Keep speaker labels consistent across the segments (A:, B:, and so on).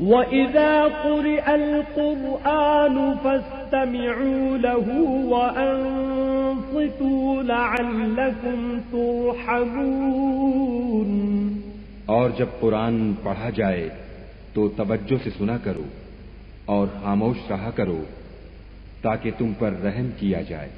A: وَإِذَا قُرِئَ الْقُرْآنُ فَاسْتَمِعُوا لَهُ وَأَنصِتُوا لَعَلَّكُمْ تُرْحَمُونَ۔
B: اور جب قرآن پڑھا جائے تو توجہ سے سنا کرو اور خاموش رہا کرو تاکہ تم پر رحم کیا جائے۔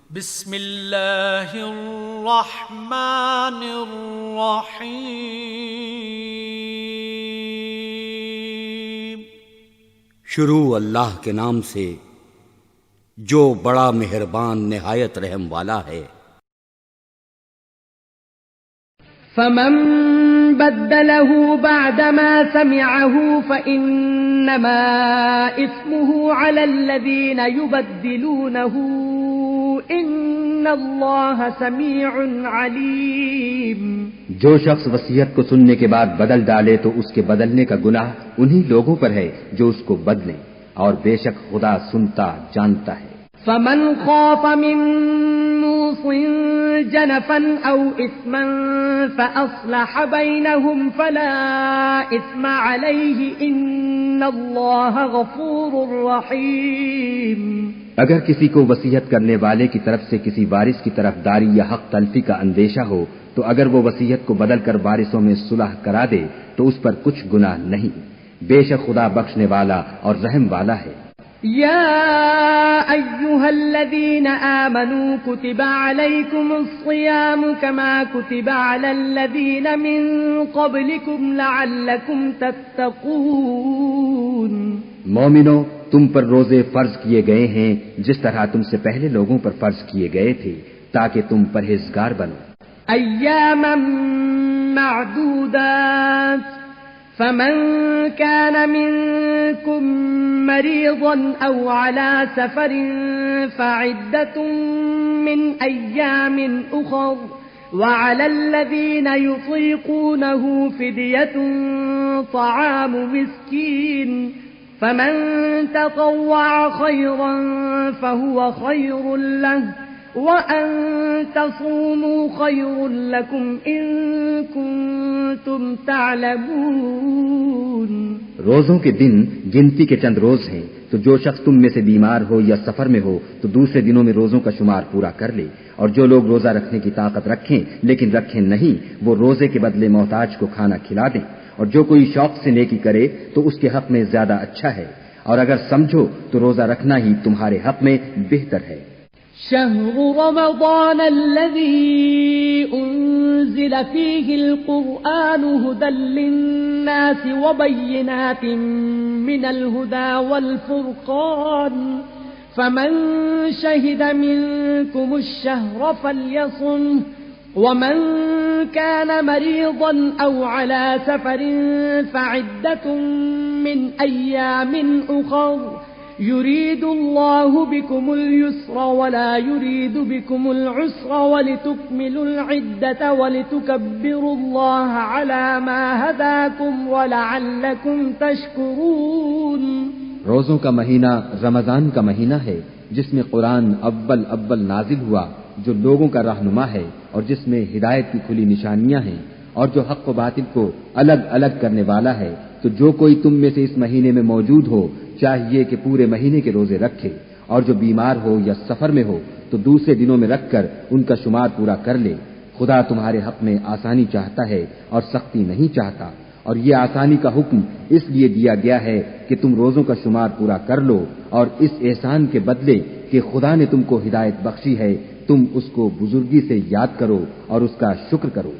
C: بسم اللہ الرحمن الرحیم۔
D: شروع اللہ کے نام سے جو بڑا مہربان نہایت رحم والا ہے۔
A: فمن بدله بعدما سمعه فإنما إثمه على الذين يبدلونه إن الله سميع عليم۔
E: جو شخص وصیت کو سننے کے بعد بدل ڈالے تو اس کے بدلنے کا گناہ انہی لوگوں پر ہے جو اس کو بدلیں، اور بے شک خدا سنتا جانتا ہے۔
A: فمن خاف من موص جنفا او اثما فاصلح بينهم فلا اثم عليه ان الله غفور رحيم۔
E: اگر کسی کو وصیت کرنے والے کی طرف سے کسی وارث کی طرف داری یا حق تلفی کا اندیشہ ہو تو اگر وہ وصیت کو بدل کر وارثوں میں صلح کرا دے تو اس پر کچھ گناہ نہیں، بے شک خدا بخشنے والا اور رحم والا ہے۔
A: يا أيها الذين آمنوا كتب عليكم الصيام كما كتب على الذين من قبلكم لعلكم تتقون۔
E: مومنو، تم پر روزے فرض کیے گئے ہیں جس طرح تم سے پہلے لوگوں پر فرض کیے گئے تھے تاکہ تم پرہیزگار بنو۔
A: أياما معدودات، فمن كان منكم مريضا أو على سفر فعدة من أيام أخر، وعلى الذين يطيقونه فدية طعام مسكين، فمن تطوع خيرا فهو خير له، وَأَن تَصُومُوا خَيْرٌ لَكُمْ إِن كُنتُمْ تَعْلَمُونَ۔
E: روزوں کے دن گنتی کے چند روز ہیں، تو جو شخص تم میں سے بیمار ہو یا سفر میں ہو تو دوسرے دنوں میں روزوں کا شمار پورا کر لے، اور جو لوگ روزہ رکھنے کی طاقت رکھیں لیکن رکھیں نہیں وہ روزے کے بدلے محتاج کو کھانا کھلا دیں، اور جو کوئی شوق سے نیکی کرے تو اس کے حق میں زیادہ اچھا ہے، اور اگر سمجھو تو روزہ رکھنا ہی تمہارے حق میں بہتر ہے۔
A: شهر رمضان الذي أنزل فيه القرآن هدى للناس وبينات من الهدى والفرقان، فمن شهد منكم الشهر فليصمه، ومن كان مريضا أو على سفر فعدة من أيام أخر، يريد الله بكم اليسر ولا يريد بكم العسر ولتكملوا العدة ولتكبروا الله على ما هداكم ولعلكم تشكرون۔
E: روزوں کا مہینہ رمضان کا مہینہ ہے جس میں قرآن اول نازل ہوا، جو لوگوں کا رہنما ہے اور جس میں ہدایت کی کھلی نشانیاں ہیں، اور جو حق و باطل کو الگ الگ کرنے والا ہے، تو جو کوئی تم میں سے اس مہینے میں موجود ہو چاہیے کہ پورے مہینے کے روزے رکھے، اور جو بیمار ہو یا سفر میں ہو تو دوسرے دنوں میں رکھ کر ان کا شمار پورا کر لے۔ خدا تمہارے حق میں آسانی چاہتا ہے اور سختی نہیں چاہتا، اور یہ آسانی کا حکم اس لیے دیا گیا ہے کہ تم روزوں کا شمار پورا کر لو، اور اس احسان کے بدلے کہ خدا نے تم کو ہدایت بخشی ہے تم اس کو بزرگی سے یاد کرو اور اس کا شکر کرو۔